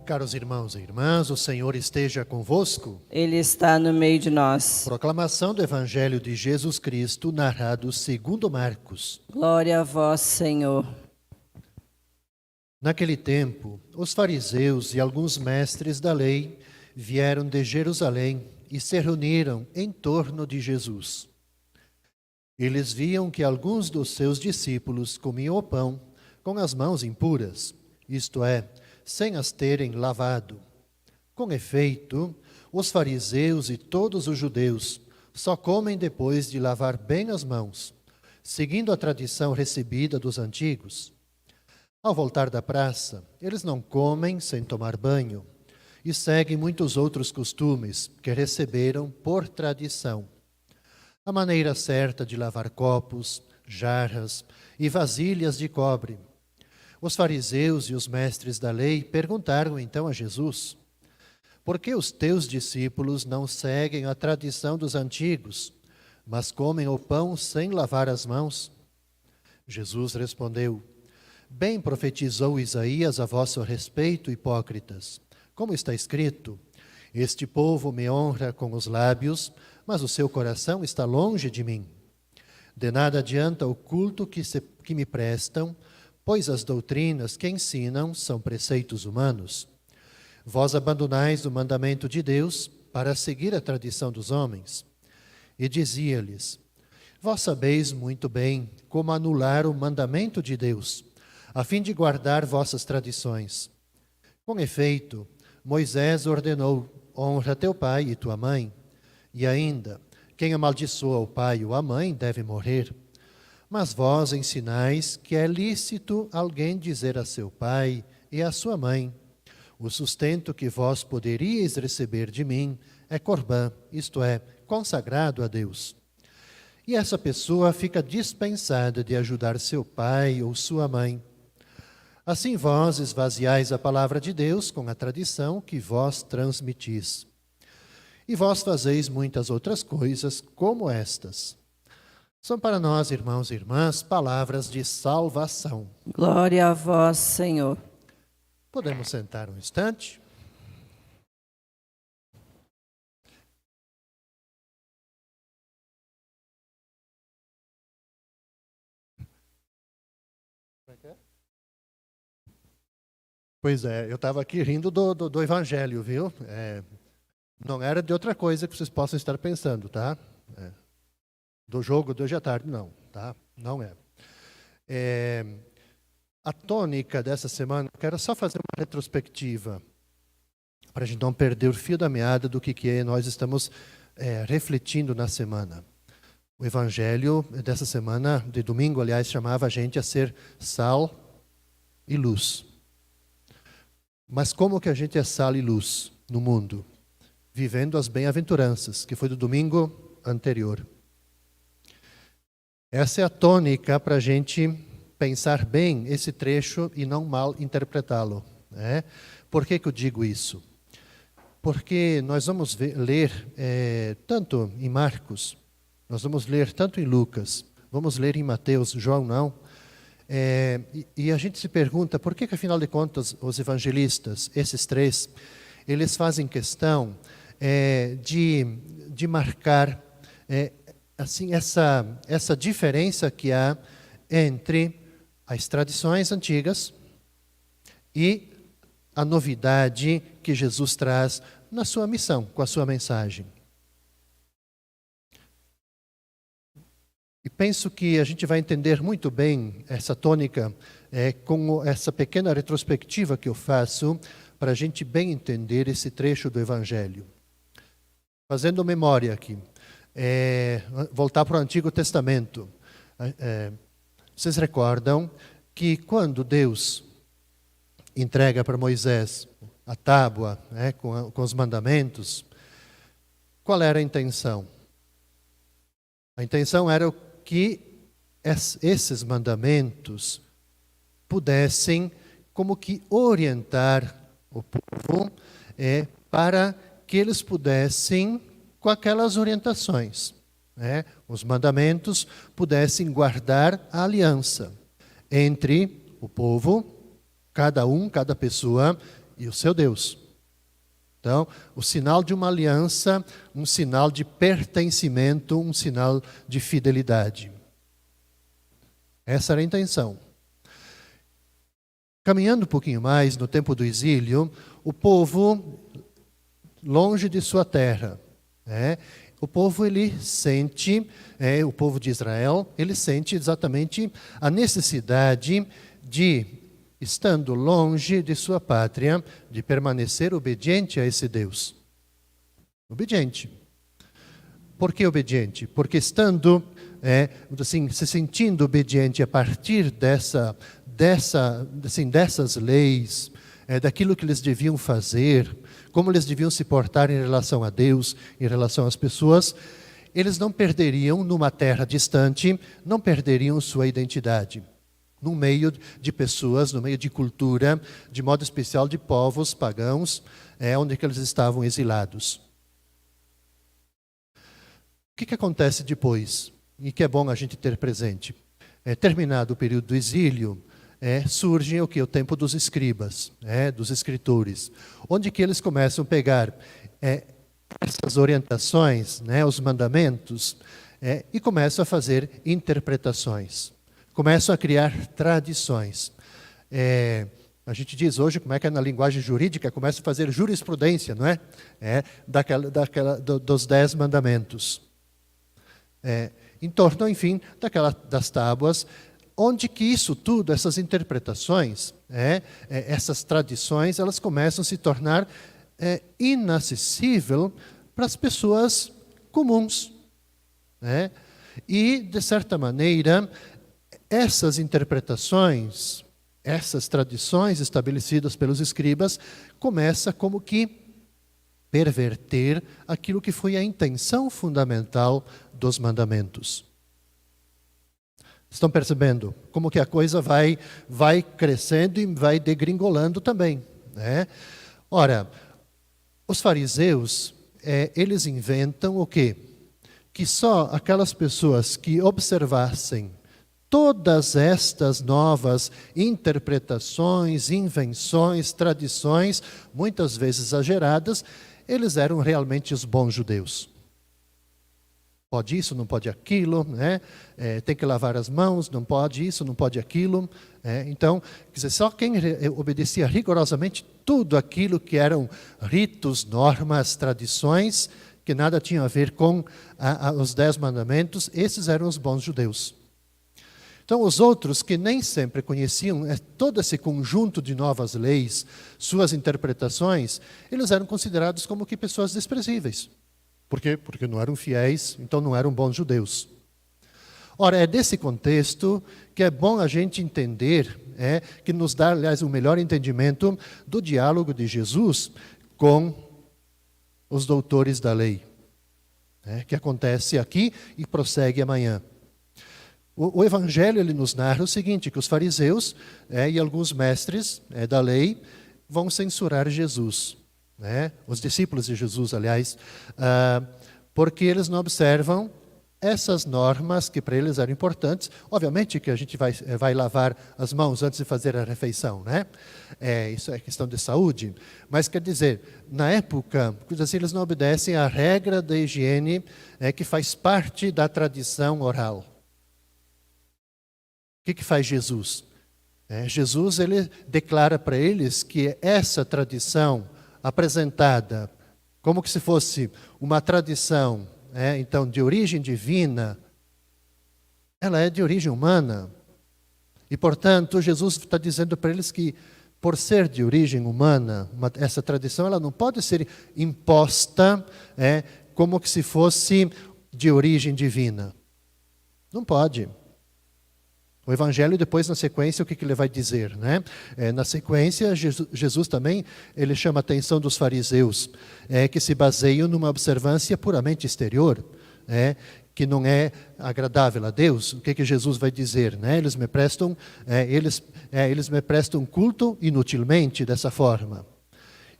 Caros irmãos e irmãs, o Senhor esteja convosco. Ele está no meio de nós. Proclamação do Evangelho de Jesus Cristo, narrado segundo Marcos. Glória a vós, Senhor. Naquele tempo, os fariseus e alguns mestres da lei vieram de Jerusalém e se reuniram em torno de Jesus. Eles viam que alguns dos seus discípulos comiam o pão com as mãos impuras, isto é, sem as terem lavado. Com efeito, os fariseus e todos os judeus só comem depois de lavar bem as mãos, seguindo a tradição recebida dos antigos. Ao voltar da praça, eles não comem sem tomar banho e seguem muitos outros costumes que receberam por tradição. A maneira certa de lavar copos, jarras e vasilhas de cobre. Os fariseus e os mestres da lei perguntaram então a Jesus: por que os teus discípulos não seguem a tradição dos antigos, mas comem o pão sem lavar as mãos? Jesus respondeu: bem profetizou Isaías a vosso respeito, hipócritas. Como está escrito: este povo me honra com os lábios, mas o seu coração está longe de mim. De nada adianta o culto que me prestam, pois as doutrinas que ensinam são preceitos humanos. Vós abandonais o mandamento de Deus para seguir a tradição dos homens. E dizia-lhes: vós sabeis muito bem como anular o mandamento de Deus, a fim de guardar vossas tradições. Com efeito, Moisés ordenou: honra teu pai e tua mãe. E ainda, quem amaldiçoa o pai ou a mãe deve morrer. Mas vós ensinais que é lícito alguém dizer a seu pai e a sua mãe: o sustento que vós poderíeis receber de mim é corbã, isto é, consagrado a Deus. E essa pessoa fica dispensada de ajudar seu pai ou sua mãe. Assim vós esvaziais a palavra de Deus com a tradição que vós transmitis. E vós fazeis muitas outras coisas como estas. São para nós, irmãos e irmãs, palavras de salvação. Glória a vós, Senhor. Podemos sentar um instante? Pois é, eu estava aqui rindo do Evangelho, viu? Não era de outra coisa que vocês possam estar pensando, tá? Do jogo de hoje à tarde, não, tá? Não é. A tônica dessa semana, quero só fazer uma retrospectiva, para a gente não perder o fio da meada do que nós estamos refletindo na semana. O Evangelho dessa semana, de domingo, aliás, chamava a gente a ser sal e luz. Mas como que a gente é sal e luz no mundo? Vivendo as bem-aventuranças, que foi do domingo anterior. Essa é a tônica para a gente pensar bem esse trecho e não mal interpretá-lo. Por que eu digo isso? Porque nós vamos ler tanto em Marcos, nós vamos ler tanto em Lucas, vamos ler em Mateus, João não. E a gente se pergunta por que afinal de contas, os evangelistas, esses três, eles fazem questão de marcar assim, essa diferença que há entre as tradições antigas e a novidade que Jesus traz na sua missão, com a sua mensagem. E penso que a gente vai entender muito bem essa tônica com essa pequena retrospectiva que eu faço para a gente bem entender esse trecho do Evangelho. Fazendo memória aqui, voltar para o Antigo Testamento. Vocês recordam que quando Deus entrega para Moisés a tábua com os mandamentos, qual era a intenção? A intenção era que esses mandamentos pudessem como que orientar o povo para que eles pudessem, com aquelas orientações, os mandamentos pudessem guardar a aliança entre o povo, cada pessoa, e o seu Deus. Então, o sinal de uma aliança, um sinal de pertencimento, um sinal de fidelidade. Essa era a intenção. Caminhando um pouquinho mais, no tempo do exílio, o povo, longe de sua terra, o povo ele sente, o povo de Israel, ele sente exatamente a necessidade de, estando longe de sua pátria, de permanecer obediente a esse Deus. Obediente. Por que obediente? Porque estando, assim, se sentindo obediente a partir dessas leis, daquilo que eles deviam fazer, como eles deviam se portar em relação a Deus, em relação às pessoas, eles não perderiam, numa terra distante, não perderiam sua identidade. No meio de pessoas, no meio de cultura, de modo especial de povos pagãos, onde que eles estavam exilados. O que acontece depois? E que é bom a gente ter presente. Terminado o período do exílio, surge o tempo dos escribas, dos escritores, onde que eles começam a pegar essas orientações, os mandamentos, e começam a fazer interpretações, começam a criar tradições. A gente diz hoje, como é que é na linguagem jurídica, começa a fazer jurisprudência, não é? Dos 10 mandamentos. Em torno, enfim, das tábuas, onde que isso tudo, essas interpretações, essas tradições, elas começam a se tornar inacessível para as pessoas comuns. E, de certa maneira, essas interpretações, essas tradições estabelecidas pelos escribas, começam como que perverter aquilo que foi a intenção fundamental dos mandamentos. Estão percebendo como que a coisa vai crescendo e vai degringolando também, Ora, os fariseus, eles inventam o quê? Que só aquelas pessoas que observassem todas estas novas interpretações, invenções, tradições, muitas vezes exageradas, eles eram realmente os bons judeus. Pode isso, não pode aquilo, tem que lavar as mãos, não pode isso, não pode aquilo. Então, quer dizer, só quem obedecia rigorosamente tudo aquilo que eram ritos, normas, tradições, que nada tinham a ver com os 10 mandamentos, esses eram os bons judeus. Então, os outros que nem sempre conheciam todo esse conjunto de novas leis, suas interpretações, eles eram considerados como que pessoas desprezíveis. Por quê? Porque não eram fiéis, então não eram bons judeus. Ora, é desse contexto que é bom a gente entender, que nos dá, aliás, um melhor entendimento do diálogo de Jesus com os doutores da lei, que acontece aqui e prossegue amanhã. O Evangelho ele nos narra o seguinte, que os fariseus e alguns mestres da lei vão censurar Jesus. Os discípulos de Jesus, aliás, porque eles não observam essas normas que para eles eram importantes. Obviamente que a gente vai lavar as mãos antes de fazer a refeição, isso é questão de saúde. Mas quer dizer, na época, assim, eles não obedecem à regra da higiene que faz parte da tradição oral. O que faz Jesus? Jesus ele declara para eles que essa tradição apresentada como que se fosse uma tradição, então, de origem divina, ela é de origem humana. E, portanto, Jesus está dizendo para eles que, por ser de origem humana, essa tradição ela não pode ser imposta como que se fosse de origem divina. Não pode. O Evangelho depois, na sequência, o que ele vai dizer? Na sequência, Jesus também ele chama a atenção dos fariseus, que se baseiam numa observância puramente exterior, que não é agradável a Deus. O que Jesus vai dizer? Eles me prestam culto inutilmente dessa forma.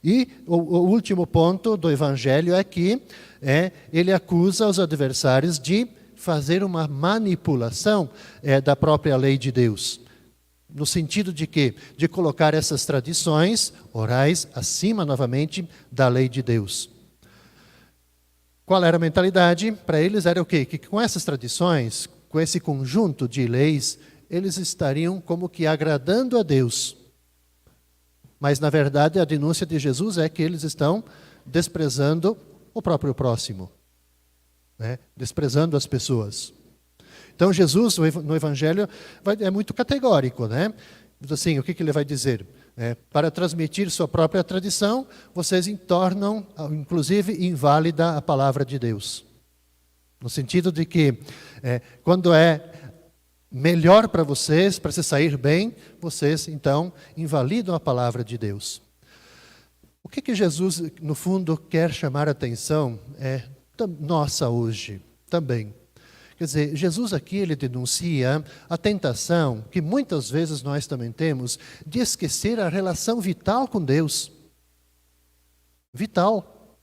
E o último ponto do Evangelho é que ele acusa os adversários de fazer uma manipulação da própria lei de Deus. no sentido de quê? De colocar essas tradições orais acima, novamente, da lei de Deus. Qual era a mentalidade? Para eles era o quê? Que com essas tradições, com esse conjunto de leis, eles estariam como que agradando a Deus. Mas, na verdade, a denúncia de Jesus é que eles estão desprezando o próprio próximo, né? Desprezando as pessoas. Então, Jesus, no Evangelho, é muito categórico, né? Assim, o que ele vai dizer? Para transmitir sua própria tradição, vocês tornam, inclusive, inválida a palavra de Deus. No sentido de que, quando é melhor para vocês, para se sair bem, vocês, então, invalidam a palavra de Deus. O que Jesus, no fundo, quer chamar a atenção nossa hoje também. Quer dizer, Jesus aqui, ele denuncia a tentação que muitas vezes nós também temos de esquecer a relação vital com Deus. Vital.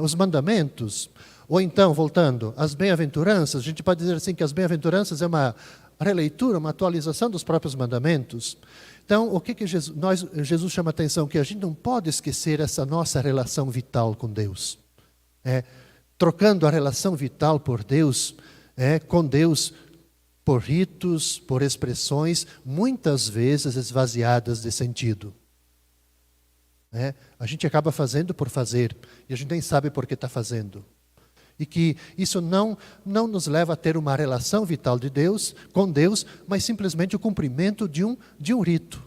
Os mandamentos. Ou então, voltando, as bem-aventuranças, a gente pode dizer assim que as bem-aventuranças é uma releitura, uma atualização dos próprios mandamentos. Então, o que Jesus chama a atenção? Que a gente não pode esquecer essa nossa relação vital com Deus. Trocando a relação vital por Deus, com Deus, por ritos, por expressões, muitas vezes esvaziadas de sentido. A gente acaba fazendo por fazer, e a gente nem sabe por que está fazendo. E que isso não nos leva a ter uma relação vital com Deus, mas simplesmente o cumprimento de um rito.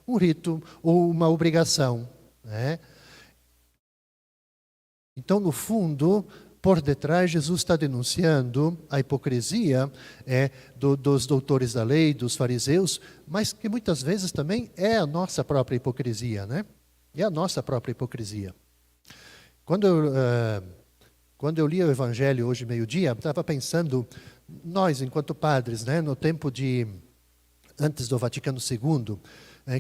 Um rito ou uma obrigação. Então, no fundo, por detrás, Jesus está denunciando a hipocrisia dos doutores da lei, dos fariseus, mas que muitas vezes também é a nossa própria hipocrisia, né? É a nossa própria hipocrisia. Quando eu li o Evangelho hoje, meio-dia, estava pensando, nós, enquanto padres, né, no tempo antes do Vaticano II,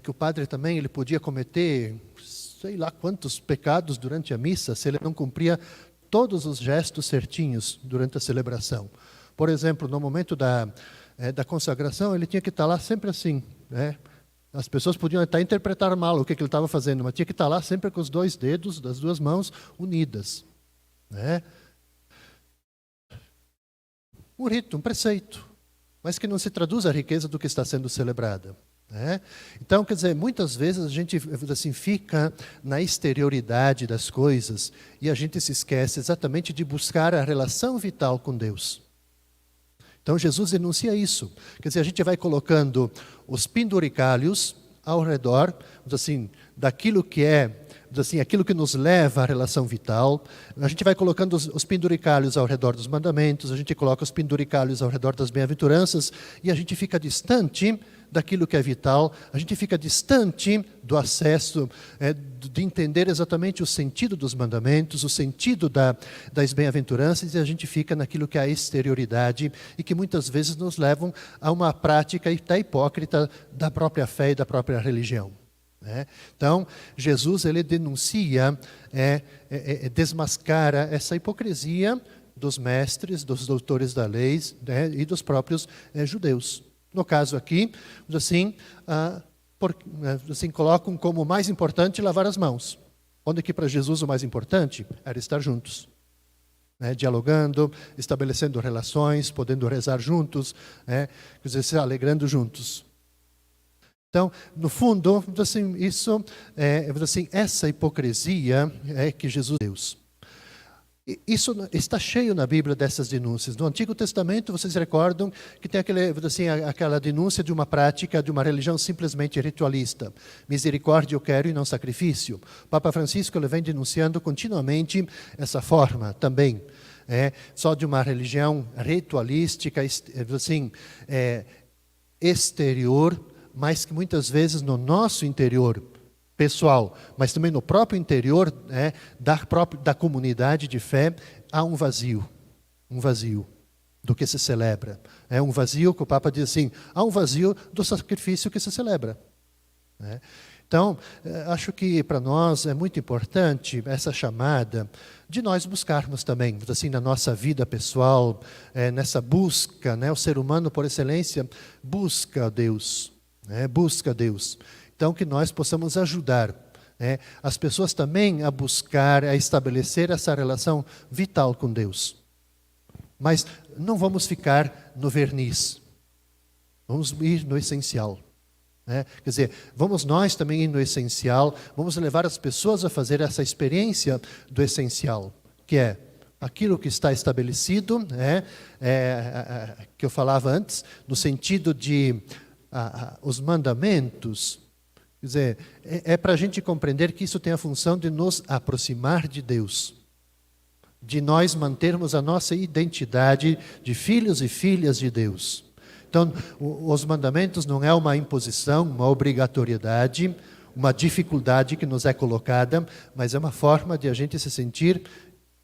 que o padre também ele podia cometer, sei lá quantos pecados durante a missa, se ele não cumpria todos os gestos certinhos durante a celebração. Por exemplo, no momento da consagração, ele tinha que estar lá sempre assim, né? As pessoas podiam até interpretar mal o que ele estava fazendo, mas tinha que estar lá sempre com os dois dedos das duas mãos unidas. Um rito, um preceito, mas que não se traduz a riqueza do que está sendo celebrada. Então, quer dizer, muitas vezes a gente assim, fica na exterioridade das coisas e a gente se esquece exatamente de buscar a relação vital com Deus. Então, Jesus denuncia isso. Quer dizer, a gente vai colocando os penduricalhos ao redor, assim, daquilo que aquilo que nos leva à relação vital. A gente vai colocando os penduricalhos ao redor dos mandamentos, a gente coloca os penduricalhos ao redor das bem-aventuranças e a gente fica distante daquilo que é vital, a gente fica distante do acesso, de entender exatamente o sentido dos mandamentos, o sentido das bem-aventuranças, e a gente fica naquilo que é a exterioridade e que muitas vezes nos levam a uma prática até hipócrita da própria fé e da própria religião. Então, Jesus ele denuncia, desmascara essa hipocrisia dos mestres, dos doutores da lei, e dos próprios judeus. No caso aqui, assim, colocam como o mais importante lavar as mãos. Onde que para Jesus o mais importante era estar juntos. Dialogando, estabelecendo relações, podendo rezar juntos, quer dizer, se alegrando juntos. Então, no fundo, assim, isso essa hipocrisia é que Jesus Deus. Isso está cheio na Bíblia dessas denúncias. No Antigo Testamento, vocês recordam que tem aquela denúncia de uma prática, de uma religião simplesmente ritualista. Misericórdia eu quero e não sacrifício. O Papa Francisco ele vem denunciando continuamente essa forma também. Só de uma religião ritualística, exterior, mas que muitas vezes no nosso interior pessoal, mas também no próprio interior da comunidade de fé, há um vazio do que se celebra. É um vazio que o Papa diz assim, há um vazio do sacrifício que se celebra. Então, acho que para nós é muito importante essa chamada de nós buscarmos também, assim, na nossa vida pessoal, nessa busca, né? O ser humano, por excelência, busca Deus, né? Busca Deus. Então, que nós possamos ajudar, né, as pessoas também a buscar, a estabelecer essa relação vital com Deus. Mas não vamos ficar no verniz, vamos ir no essencial. Quer dizer, vamos nós também ir no essencial, vamos levar as pessoas a fazer essa experiência do essencial, que é aquilo que está estabelecido, que eu falava antes, no sentido de os mandamentos. Quer dizer, é para a gente compreender que isso tem a função de nos aproximar de Deus, de nós mantermos a nossa identidade de filhos e filhas de Deus. Então, os mandamentos não é uma imposição, uma obrigatoriedade, uma dificuldade que nos é colocada, mas é uma forma de a gente se sentir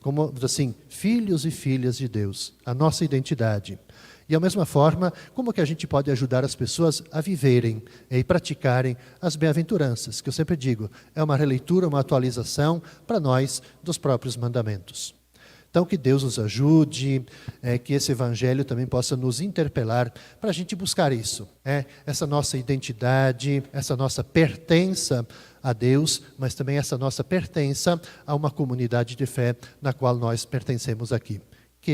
como, assim, filhos e filhas de Deus, a nossa identidade. E, da mesma forma, como que a gente pode ajudar as pessoas a viverem e praticarem as bem-aventuranças, que eu sempre digo, é uma releitura, uma atualização para nós dos próprios mandamentos. Então, que Deus nos ajude, que esse Evangelho também possa nos interpelar para a gente buscar isso. Essa nossa identidade, essa nossa pertença a Deus, mas também essa nossa pertença a uma comunidade de fé na qual nós pertencemos aqui. Que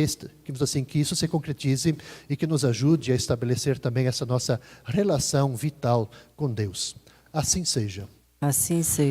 isso se concretize e que nos ajude a estabelecer também essa nossa relação vital com Deus. Assim seja. Assim seja.